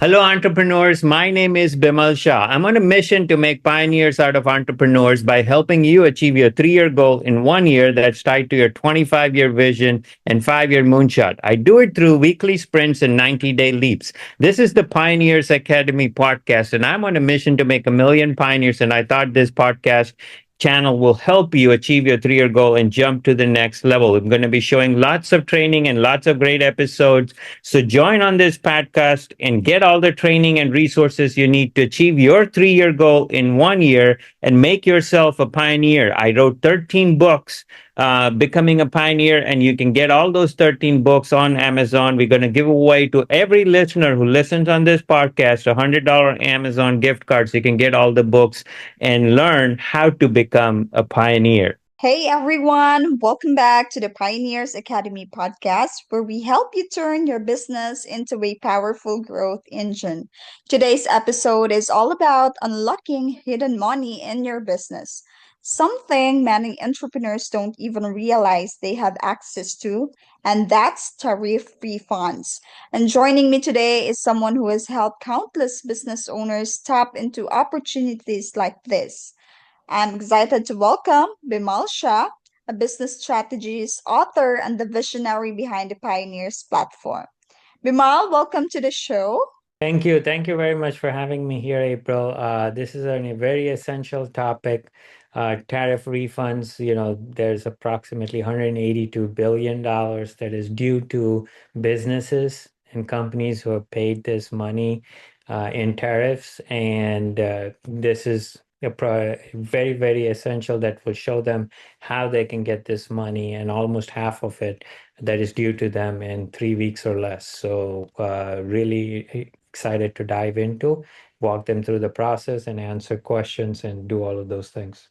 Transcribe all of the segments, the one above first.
Hello, entrepreneurs. My name is Bimal Shah. I'm on a mission to make pioneers out of entrepreneurs by helping you achieve your 3 year goal in 1 year that's tied to your 25-year vision and 5 year moonshot. I do it through weekly sprints and 90-day leaps. This is the Pioneers Academy podcast, and I'm on a mission to make a million pioneers. And I thought this podcast channel will help you achieve your 3 year goal and jump to the next level. I'm going to be showing lots of training and lots of great episodes. So join on this podcast and get all the training and resources you need to achieve your 3 year goal in 1 year and make yourself a pioneer. I wrote 13 books, Becoming a Pioneer, and you can get all those 13 books on Amazon. We're going to give away to every listener who listens on this podcast a $100 Amazon gift card so you can get all the books and learn how to become a pioneer. Hey everyone, welcome back to the Pioneers Academy podcast, where we help you turn your business into a powerful growth engine. Today's episode is all about unlocking hidden money in your business, something many entrepreneurs don't even realize they have access to, and that's tariff refunds. And joining me today is someone who has helped countless business owners tap into opportunities like this. I'm excited to welcome Bimal Shah, a business strategist, author, and the visionary behind the Pioneers platform. Bimal, welcome to the show. Thank you. Thank you very much for having me here, April. This is a very essential topic. Tariff refunds, there's approximately $182 billion that is due to businesses and companies who have paid this money in tariffs. And this is very, very essential that will show them how they can get this money, and almost half of it that is due to them in 3 weeks or less. So, really excited to dive into, walk them through the process and answer questions and do all of those things.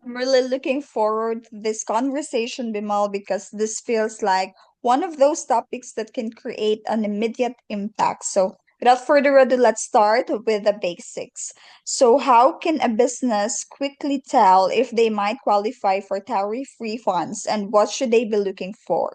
I'm really looking forward to this conversation, Bimal, because this feels like one of those topics that can create an immediate impact. So, without further ado, let's start with the basics. So, how can a business quickly tell if they might qualify for tariff refunds, and what should they be looking for?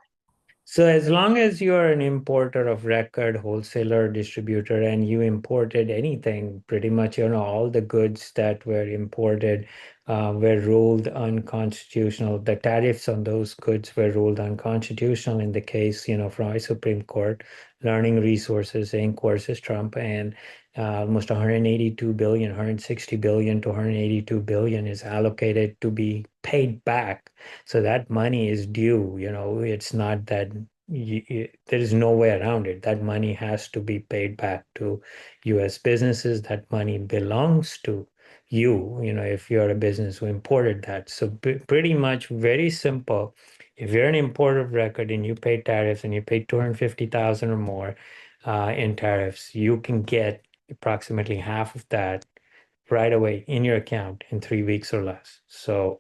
So as long as you're an importer of record, wholesaler, distributor, and you imported anything, pretty much, all the goods that were imported were ruled unconstitutional. The tariffs on those goods were ruled unconstitutional in the case, from our Supreme Court, Learning Resources Inc. versus Trump, and almost 182 billion, 160 billion to 182 billion is allocated to be paid back. So that money is due, it's not that there is no way around it. That money has to be paid back to US businesses. That money belongs to you, if you're a business who imported that. So pretty much very simple. If you're an importer of record and you pay tariffs and you pay 250,000 or more in tariffs, you can get approximately half of that right away in your account in 3 weeks or less. So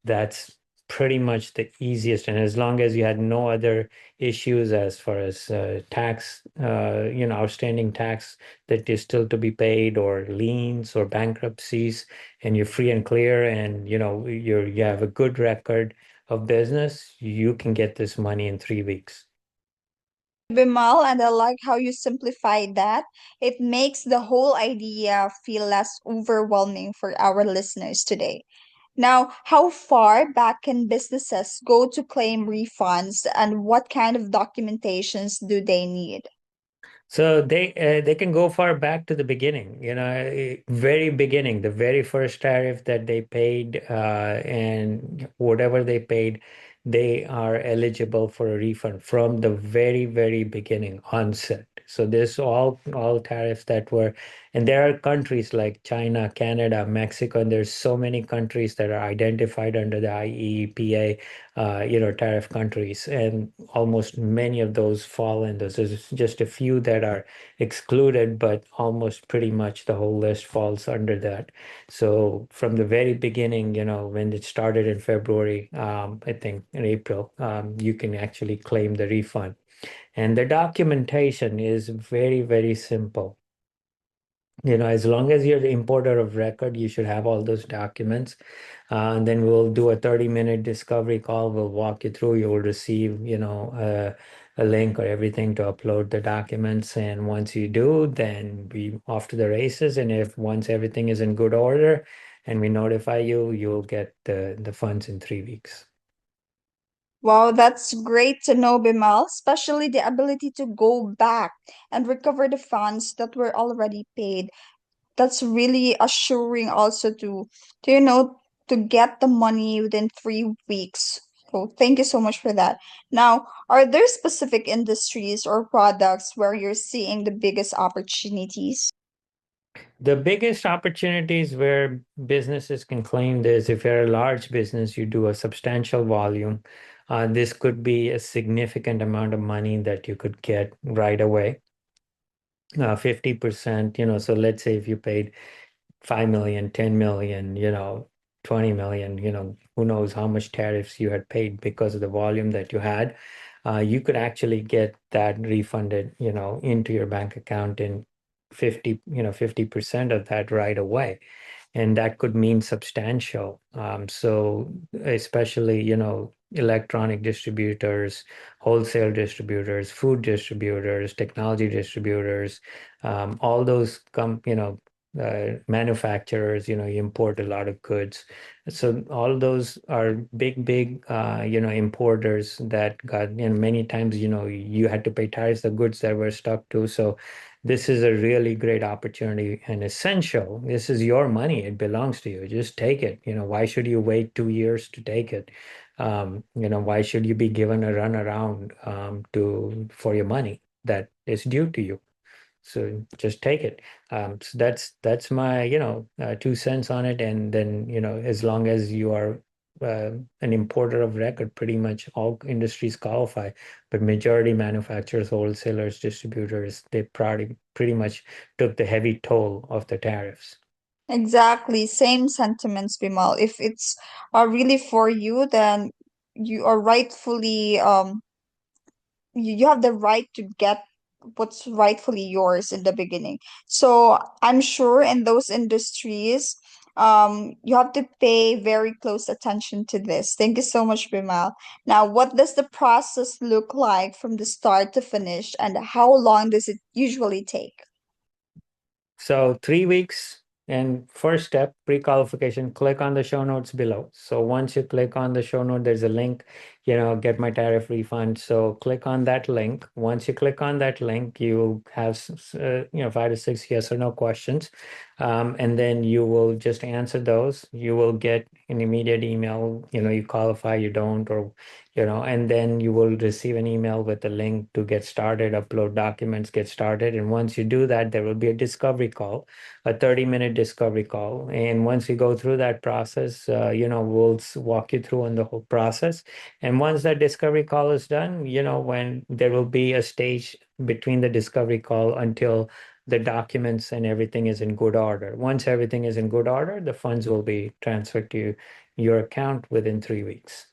that's pretty much the easiest. And as long as you had no other issues as far as tax, outstanding tax that is still to be paid, or liens or bankruptcies, and you're free and clear, and you have a good record of business, you can get this money in 3 weeks. Bimal, and I like how you simplified that. It makes the whole idea feel less overwhelming for our listeners today. Now, how far back can businesses go to claim refunds, and what kind of documentations do they need? So they can go far back to the beginning, very beginning, the very first tariff that they paid, and whatever they paid, they are eligible for a refund from the very, very beginning onset. So this all tariffs that were, and there are countries like China, Canada, Mexico, and there's so many countries that are identified under the IEEPA, tariff countries, and almost many of those fall in those. There's just a few that are excluded, but almost pretty much the whole list falls under that. So from the very beginning, when it started in February, I think in April, you can actually claim the refund. And the documentation is very, very simple. As long as you're the importer of record, you should have all those documents. And then we'll do a 30-minute discovery call. We'll walk you through. You'll receive, a link or everything to upload the documents. And once you do, then we off to the races. And if once everything is in good order and we notify you, you'll get the funds in 3 weeks. Wow, that's great to know, Bimal, especially the ability to go back and recover the funds that were already paid. That's really assuring also to to get the money within 3 weeks. So thank you so much for that. Now, are there specific industries or products where you're seeing the biggest opportunities? The biggest opportunities where businesses can claim this, if you're a large business, you do a substantial volume. This could be a significant amount of money that you could get right away. 50%, so let's say if you paid 5 million, 10 million, 20 million, who knows how much tariffs you had paid because of the volume that you had. You could actually get that refunded, into your bank account in 50% of that right away, and that could mean substantial. So especially, electronic distributors, wholesale distributors, food distributors, technology distributors, all those manufacturers, you import a lot of goods. So all those are big, importers that got, many times, you had to pay tariffs, the goods that were stuck to. So this is a really great opportunity and essential. This is your money. It belongs to you. Just take it. Why should you wait 2 years to take it? Why should you be given a runaround for your money that is due to you? So just take it. So that's my, 2 cents on it. And then, as long as you are an importer of record, pretty much all industries qualify. But majority manufacturers, wholesalers, distributors, they pretty much took the heavy toll of the tariffs. Exactly, same sentiments, Bimal. If it's really for you, then you are rightfully you have the right to get what's rightfully yours in the beginning. So I'm sure in those industries, you have to pay very close attention to this. Thank you so much, Bimal. Now, what does the process look like from the start to finish, and how long does it usually take? So 3 weeks, and first step, pre-qualification, click on the show notes below. So once you click on the show note, there's a link, get my tariff refund. So click on that link. Once you click on that link, you have 5 to 6 yes or no questions. And then you will just answer those. You will get an immediate email, you qualify, you don't, or and then you will receive an email with a link to get started, upload documents, get started. And once you do that, there will be a discovery call, a 30-minute discovery call. And once you go through that process, we'll walk you through on the whole process. And once that discovery call is done, when there will be a stage between the discovery call until the documents and everything is in good order. Once everything is in good order, the funds will be transferred to your account within 3 weeks.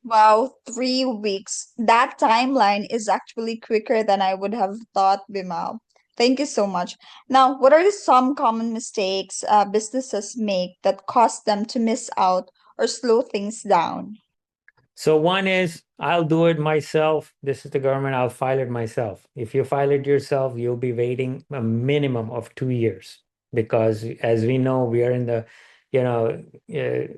Wow, 3 weeks. That timeline is actually quicker than I would have thought, Bimal. Thank you so much. Now, what are some common mistakes businesses make that cause them to miss out or slow things down? So one is I'll do it myself. This is the government. I'll file it myself. If you file it yourself, you'll be waiting a minimum of 2 years because, as we know, we are in the,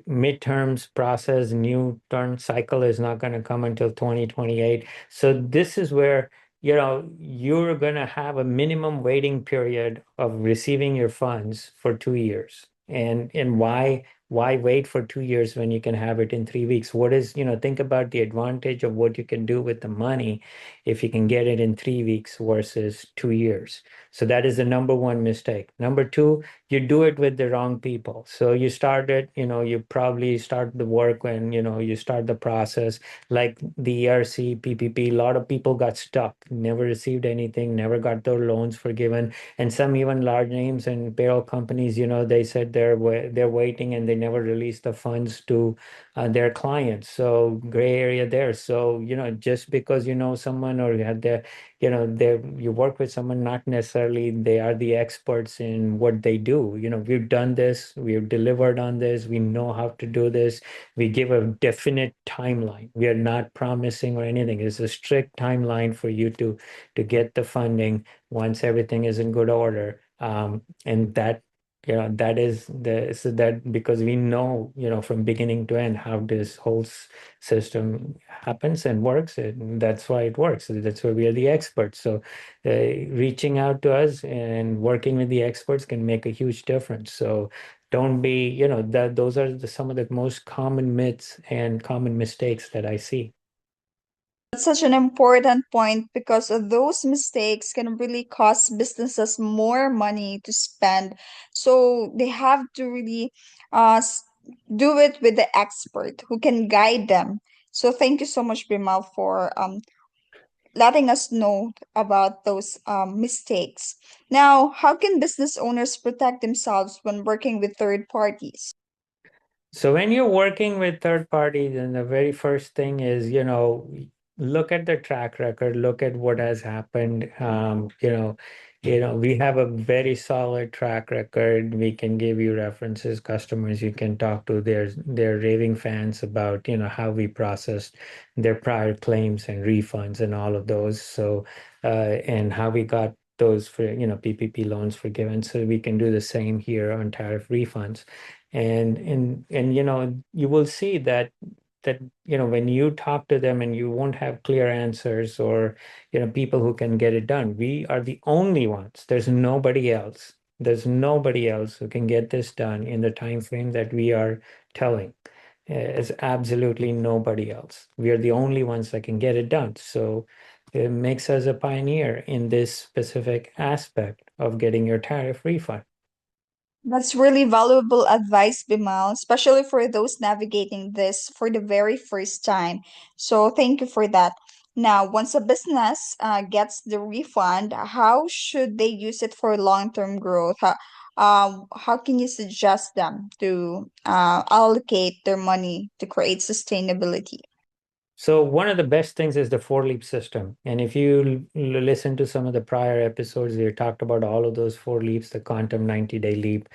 midterms process. New term cycle is not going to come until 2028. So this is where, you're going to have a minimum waiting period of receiving your funds for 2 years. And why wait for 2 years when you can have it in 3 weeks? What is, think about the advantage of what you can do with the money if you can get it in 3 weeks versus 2 years. So that is the number one mistake. Number two, you do it with the wrong people. So you start it, you probably start the work when, you start the process, like the ERC, PPP, a lot of people got stuck, never received anything, never got their loans forgiven. And some even large names and payroll companies, they said they're waiting and they never release the funds to their clients. So gray area there. So, just because you know someone or you have their, you work with someone, not necessarily they are the experts in what they do. We've done this, we've delivered on this, we know how to do this. We give a definite timeline. We are not promising or anything. It's a strict timeline for you to get the funding once everything is in good order. And that is the so that because we know, from beginning to end how this whole system happens and works, and that's why it works. That's why we are the experts. So reaching out to us and working with the experts can make a huge difference. So don't be, that those are some of the most common myths and common mistakes that I see. That's such an important point because those mistakes can really cost businesses more money to spend. So they have to really uh, s- do it with the expert who can guide them. So thank you so much, Bimal, for letting us know about those mistakes. Now, how can business owners protect themselves when working with third parties? So when you're working with third parties, then the very first thing is, look at the track record, look at what has happened. We have a very solid track record. We can give you references, customers you can talk to. They're raving fans about, how we processed their prior claims and refunds and all of those. So, and how we got those for, PPP loans forgiven. So we can do the same here on tariff refunds. And you will see that when you talk to them and you won't have clear answers or people who can get it done. We are the only ones. There's nobody else who can get this done in the time frame that we are telling. It's absolutely nobody else. We are the only ones that can get it done. So it makes us a pioneer in this specific aspect of getting your tariff refund. That's really valuable advice, Bimal, especially for those navigating this for the very first time. So, thank you for that. Now, once a business gets the refund, how should they use it for long-term growth? How can you suggest them to allocate their money to create sustainability? So one of the best things is the four leap system. And if you listen to some of the prior episodes, we talked about all of those four leaps, the quantum 90-day leap,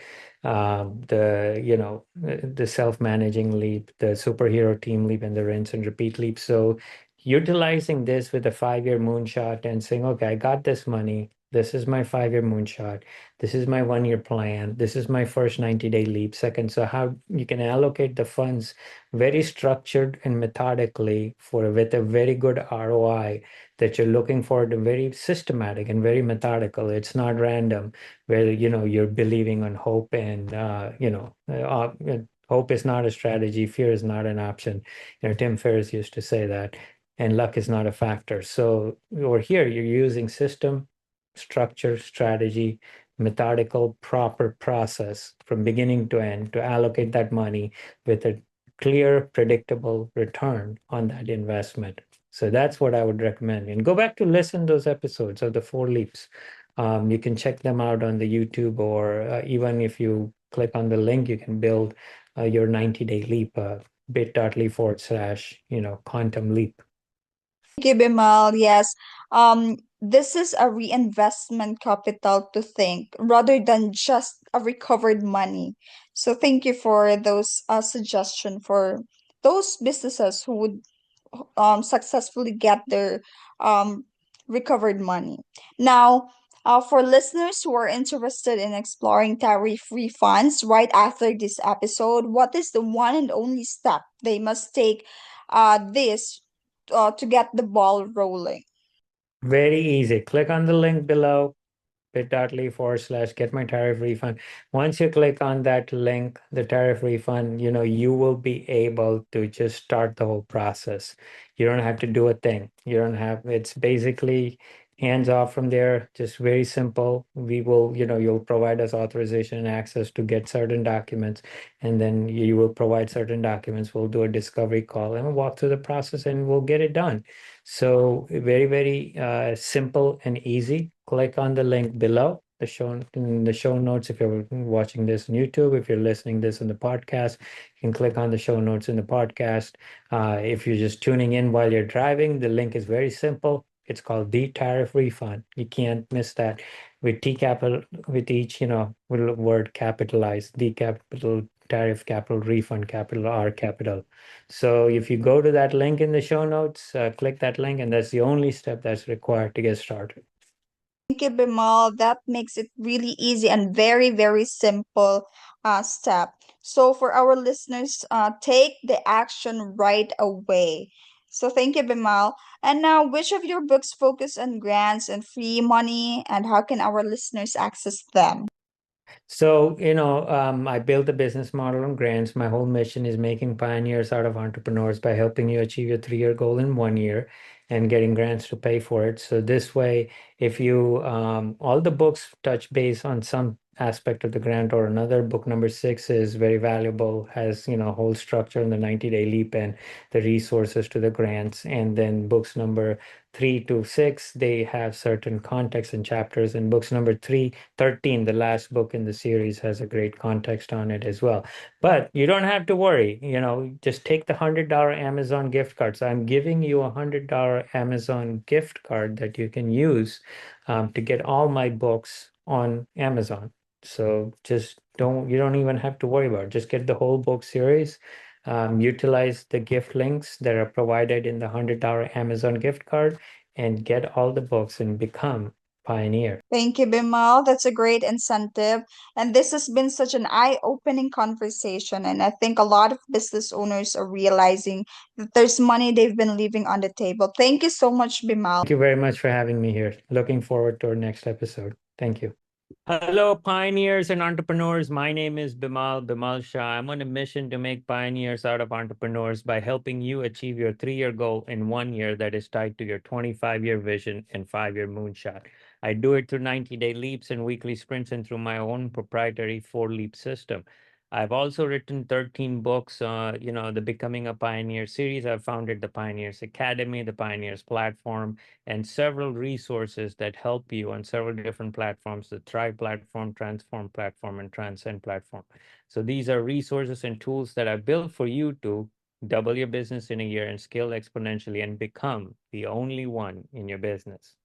the self-managing leap, the superhero team leap, and the rinse and repeat leap. So utilizing this with a 5-year moonshot and saying, okay, I got this money. This is my 5-year moonshot. This is my 1-year plan. This is my first 90-day leap. Second, so how you can allocate the funds very structured and methodically for with a very good ROI that you're looking for, the very systematic and very methodical. It's not random where you're believing on hope and hope is not a strategy, fear is not an option. Tim Ferriss used to say that, and luck is not a factor. So over here, you're using system, structure, strategy, methodical, proper process from beginning to end to allocate that money with a clear, predictable return on that investment. So that's what I would recommend. And go back to listen those episodes of the Four Leaps. You can check them out on the YouTube, or even if you click on the link, you can build your 90-day leap, bit.ly/, quantum leap. Thank you, Bimal. Yes. This is a reinvestment capital to think rather than just a recovered money. So thank you for those suggestion for those businesses who would successfully get their um, recovered money. Now, for listeners who are interested in exploring tariff refunds right after this episode, what is the one and only step they must take this to get the ball rolling? Very easy. Click on the link below, bit.ly/, get my tariff refund. Once you click on that link, the tariff refund, you will be able to just start the whole process. You don't have to do a thing. It's basically hands off from there, just very simple. We will, you'll provide us authorization and access to get certain documents, and then you will provide certain documents. We'll do a discovery call and we'll walk through the process and we'll get it done. So very, very simple and easy. Click on the link below in the show notes. If you're watching this on YouTube, if you're listening this on the podcast, you can click on the show notes in the podcast. If you're just tuning in while you're driving, the link is very simple. It's called the Tariff Refund. You can't miss that. With T capital, with each, word capitalized, the capital, tariff capital, refund capital, R capital. So if you go to that link in the show notes, click that link, and that's the only step that's required to get started. Thank you, Bimal. That makes it really easy and very, very simple step. So for our listeners, take the action right away. So thank you, Bimal. And now, which of your books focus on grants and free money, and how can our listeners access them? So, I built a business model on grants. My whole mission is making pioneers out of entrepreneurs by helping you achieve your 3-year goal in 1 year and getting grants to pay for it. So this way, if you, all the books touch base on some aspect of the grant or another. Book number 6 is very valuable, has, whole structure in the 90-day leap and the resources to the grants. And then books number 3 to 6, they have certain context and chapters. And books number 13, the last book in the series, has a great context on it as well. But you don't have to worry, just take the $100 Amazon gift card. So I'm giving you a $100 Amazon gift card that you can use to get all my books on Amazon. So you don't even have to worry about it. Just get the whole book series. Utilize the gift links that are provided in the $100 Amazon gift card and get all the books and become pioneer. Thank you, Bimal. That's a great incentive. And this has been such an eye-opening conversation. And I think a lot of business owners are realizing that there's money they've been leaving on the table. Thank you so much, Bimal. Thank you very much for having me here. Looking forward to our next episode. Thank you. Hello, pioneers and entrepreneurs. My name is Bimal Shah. I'm on a mission to make pioneers out of entrepreneurs by helping you achieve your 3-year goal in 1 year that is tied to your 25-year vision and 5-year moonshot. I do it through 90-day leaps and weekly sprints and through my own proprietary 4-leap system. I've also written 13 books, the Becoming a Pioneer series. I've founded the Pioneers Academy, the Pioneers Platform, and several resources that help you on several different platforms, the Thrive platform, Transform platform, and Transcend platform. So these are resources and tools that I built for you to double your business in a year and scale exponentially and become the only one in your business.